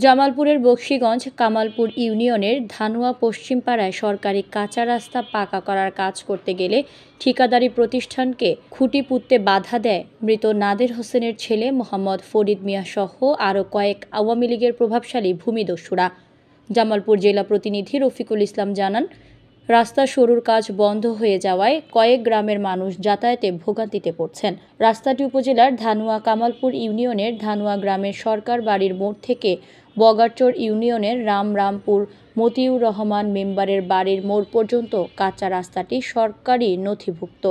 জামালপুরের বকশীগঞ্জ কামালপুর ইউনিয়নের ধানুয়া পশ্চিম পাড়ায় সরকারি কাঁচা রাস্তা পাকা করার কাজ করতে গেলে ঠিকাদারি প্রতিষ্ঠানকে খুঁটি পুঁততে বাধা দেয় মৃত নাদের হোসেনের ছেলে মোহাম্মদ ফরিদ মিয়া সহ আরও কয়েক আওয়ামী লীগের প্রভাবশালী ভূমিদস্যুরা। জামালপুর জেলা প্রতিনিধি রফিকুল ইসলাম জানান, রাস্তা সরুর কাজ বন্ধ হয়ে যাওয়ায় কয়েক গ্রামের মানুষ যাতায়াতে ভোগান্তিতে পড়ছেন। রাস্তাটি উপজেলার ধানুয়া কামালপুর ইউনিয়নের ধানুয়া গ্রামের সরকার বাড়ির মোড় থেকে বগারচর ইউনিয়নের রামরামপুর মতিউর রহমান মেম্বারের বাড়ির মোড় পর্যন্ত কাঁচা রাস্তাটি সরকারি নথিভুক্ত।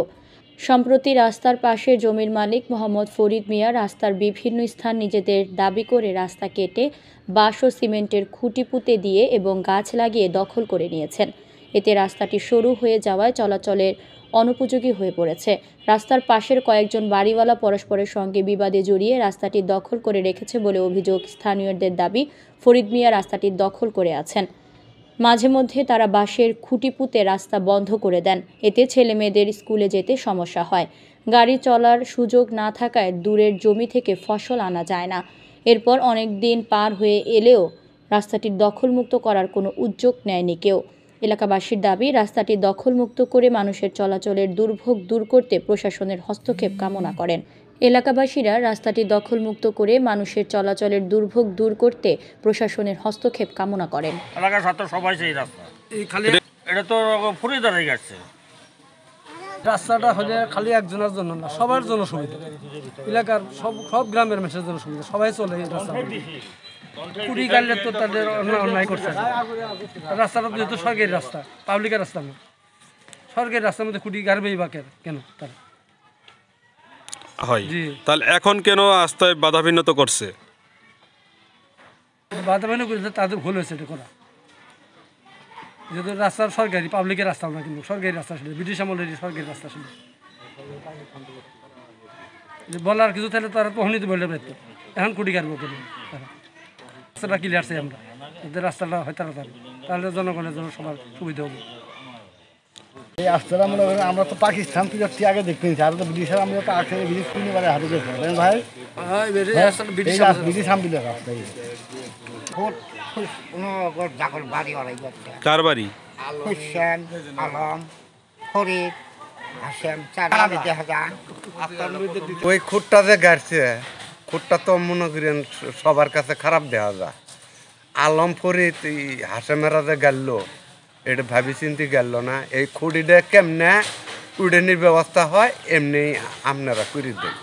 সম্প্রতি রাস্তার পাশে জমির মালিক মোহাম্মদ ফরিদ মিয়া রাস্তার বিভিন্ন স্থান নিজেদের দাবি করে রাস্তা কেটে বাঁশ ও সিমেন্টের খুঁটি পুঁতে দিয়ে এবং গাছ লাগিয়ে দখল করে নিয়েছেন। এতে রাস্তাটি সরু হয়ে যাওয়ায় চলাচলের অনুপযোগী হয়ে পড়েছে। রাস্তার পাশের কয়েকজন বাড়িওয়ালা পরস্পরের সঙ্গে বিবাদে জড়িয়ে রাস্তাটি দখল করে রেখেছে বলে অভিযোগ। স্থানীয়দের দাবি, ফরিদ মিয়া রাস্তাটি দখল করে আছেন। মাঝে মধ্যে তারা বাঁশের খুঁটি পুঁতে রাস্তা বন্ধ করে দেন। এতে ছেলেমেয়েদের স্কুলে যেতে সমস্যা হয়। গাড়ি চলার সুযোগ না থাকায় দূরের জমি থেকে ফসল আনা যায় না। এরপর অনেক দিন পার হয়ে এলেও রাস্তাটির দখলমুক্ত করার কোনো উদ্যোগ নেয়নি কেউ। এলাকাবাসীর দাবি, রাস্তাটি দখলমুক্ত করে মানুষের চলাচলের দুর্ভোগ দূর করতে প্রশাসনের হস্তক্ষেপ কামনা করেন। এলাকাবাসীরা রাস্তাটি দখলমুক্ত করে মানুষের চলাচলের দুর্ভোগ দূর করতে প্রশাসনের হস্তক্ষেপ কামনা করেন। এলাকার ছাত্র সবাই সেই রাস্তা এটা তো ফরিদারে গেছে। রাস্তাটা হলে খালি একজনের জন্য না, সবার জন্য সুবিধা। এলাকার সব গ্রামের মানুষের জন্য সুবিধা, সবাই চলে এই রাস্তা। কুড়ি গাড়লে তো তাদের অন্যায় করছে। রাস্তাটা যেহেতু সরকারি রাস্তা, পাবলিকের রাস্তা না, সরকারি রাস্তার মধ্যে কুড়ি গাড়বেই বা কেন তারা হয়? তাহলে এখন কেন রাস্তায় বাধাবিঘ্নত করছে? বাধাবিঘ্ন করেছে তাদের ভুল হয়েছে এটা করা। যেহেতু রাস্তা সরকারি, পাবলিকের রাস্তা না, কিন্তু সরকারি রাস্তা ছিল, ব্রিটিশ আমলের সরকারি রাস্তা ছিল। বলার কিছু তাহলে তারা তখনই তো বলতে পারতো, এখন কুড়ি গাড়বো কেন তারা। রাস্তাটা ক্লিয়ার চাই আমরা, যদি রাস্তাটা হয় তাহলে জনগণের জন্য সবার সুবিধা হবে। এই রাস্তাটা মনে করেন আমরা তো পাকিস্তান থেকে আগে দেখতে নিচ্ছি, আর তো ব্রিটিশের আমরা তো আগে ব্রিটিশ পূর্ণিমারে হাতে গেছে ভাই, ব্রিটিশ আমলের রাস্তা। কার বাড়ি? হোসেন, আলম, ফরিদ, হাসেম, ওই খুঁটটা যে গাড়ছে, খুঁটটা তো মনে করেন সবার কাছে খারাপ দেওয়া যায়। আলম ফরিদ হাসেমেরা যে গেল, এটা ভাবি চিন্তি গেল না। এই খুঁটিটা কেমনে উড়ানির ব্যবস্থা হয় এমনি আপনারা করে দেন।